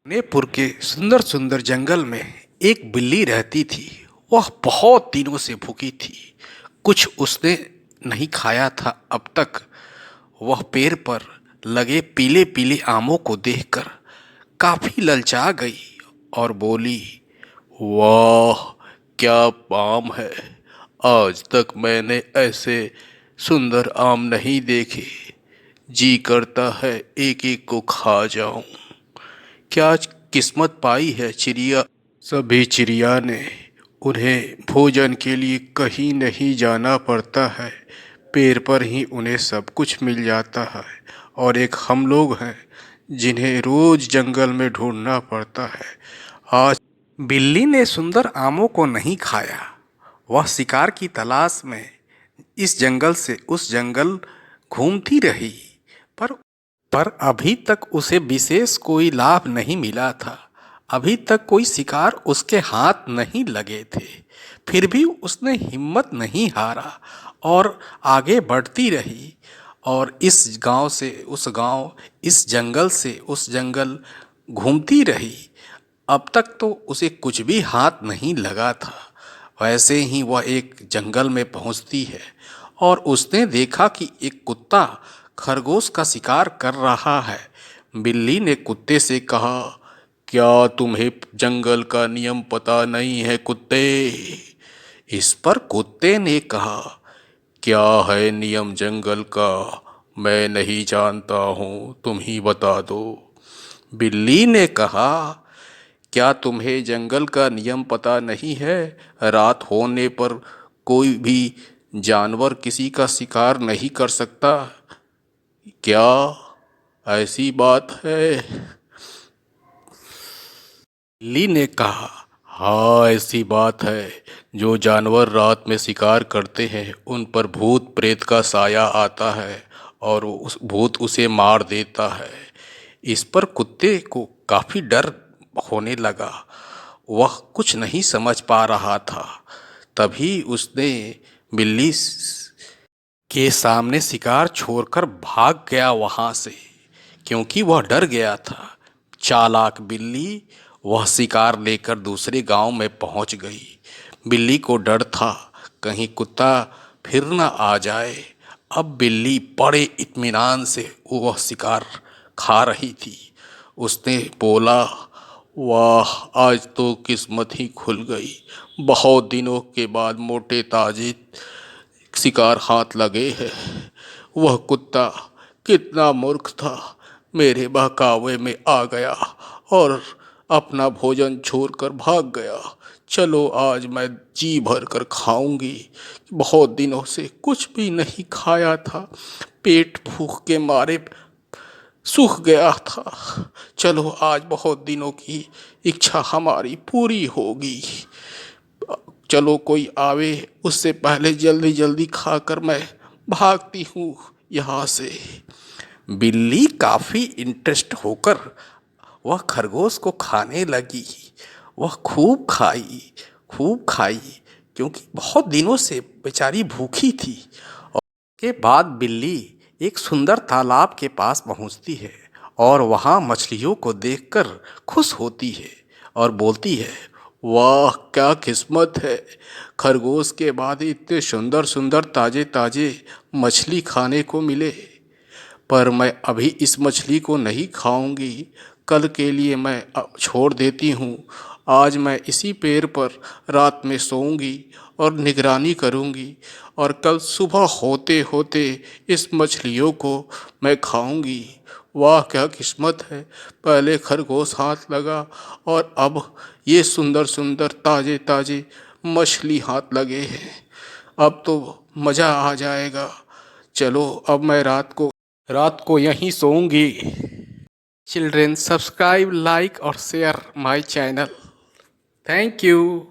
मणिपुर के सुंदर सुंदर जंगल में एक बिल्ली रहती थी। वह बहुत दिनों से भूखी थी। कुछ उसने नहीं खाया था अब तक। वह पेड़ पर लगे पीले पीले आमों को देखकर काफी ललचा गई और बोली, वाह, क्या आम है। आज तक मैंने ऐसे सुंदर आम नहीं देखे। जी करता है एक एक को खा जाऊं। क्या आज किस्मत पाई है चिड़िया। सभी चिड़िया ने उन्हें भोजन के लिए कहीं नहीं जाना पड़ता है। पेड़ पर ही उन्हें सब कुछ मिल जाता है। और एक हम लोग हैं जिन्हें रोज जंगल में ढूंढना पड़ता है। आज बिल्ली ने सुंदर आमों को नहीं खाया। वह शिकार की तलाश में इस जंगल से उस जंगल घूमती रही। पर पर अभी तक उसे विशेष कोई लाभ नहीं मिला था। अभी तक कोई शिकार उसके हाथ नहीं लगे थे। फिर भी उसने हिम्मत नहीं हारा और आगे बढ़ती रही। और इस गांव से उस गांव, इस जंगल से उस जंगल घूमती रही। अब तक तो उसे कुछ भी हाथ नहीं लगा था। वैसे ही वह एक जंगल में पहुंचती है और उसने देखा कि एक कुत्ता खरगोश का शिकार कर रहा है। बिल्ली ने कुत्ते से कहा, क्या तुम्हें जंगल का नियम पता नहीं है कुत्ते। इस पर कुत्ते ने कहा, क्या है नियम जंगल का, मैं नहीं जानता हूँ, तुम ही बता दो। बिल्ली ने कहा, क्या तुम्हें जंगल का नियम पता नहीं है। रात होने पर कोई भी जानवर किसी का शिकार नहीं कर सकता। क्या ऐसी बात है। बिल्ली ने कहा, हाँ, ऐसी बात है। जो जानवर रात में शिकार करते हैं उन पर भूत प्रेत का साया आता है और उस भूत उसे मार देता है। इस पर कुत्ते को काफी डर होने लगा। वह कुछ नहीं समझ पा रहा था। तभी उसने बिल्ली के सामने शिकार छोड़कर भाग गया वहां से, क्योंकि वह डर गया था। चालाक बिल्ली वह शिकार लेकर दूसरे गांव में पहुंच गई। बिल्ली को डर था कहीं कुत्ता फिर न आ जाए। अब बिल्ली बड़े इत्मीनान से वह शिकार खा रही थी। उसने बोला, वाह, आज तो किस्मत ही खुल गई। बहुत दिनों के बाद मोटे ताजे शिकार हाथ लगे हैं। वह कुत्ता कितना मूर्ख था, मेरे बहकावे में आ गया और अपना भोजन छोड़कर भाग गया। चलो आज मैं जी भर कर खाऊंगी। बहुत दिनों से कुछ भी नहीं खाया था। पेट भूख के मारे सूख गया था। चलो आज बहुत दिनों की इच्छा हमारी पूरी होगी। चलो कोई आवे उससे पहले जल्दी जल्दी खाकर मैं भागती हूँ यहाँ से। बिल्ली काफी इंटरेस्ट होकर वह खरगोश को खाने लगी। वह खूब खाई, क्योंकि बहुत दिनों से बेचारी भूखी थी। और के बाद बिल्ली एक सुंदर तालाब के पास पहुंचती है और वहां मछलियों को देखकर खुश होती है और बोलती है, वाह, क्या किस्मत है। खरगोश के बाद इतने सुंदर सुंदर ताजे ताजे मछली खाने को मिले। पर मैं अभी इस मछली को नहीं खाऊंगी। कल के लिए मैं छोड़ देती हूँ। आज मैं इसी पेड़ पर रात में सोऊंगी और निगरानी करूंगी और कल सुबह होते होते इस मछलियों को मैं खाऊंगी। वाह, क्या किस्मत है। पहले खरगोश हाथ लगा और अब ये सुंदर सुंदर ताजे ताजे मछली हाथ लगे हैं। अब तो मज़ा आ जाएगा। चलो अब मैं रात को यहीं सोऊंगी। चिल्ड्रेन, सब्सक्राइब, लाइक और share my channel. Thank you.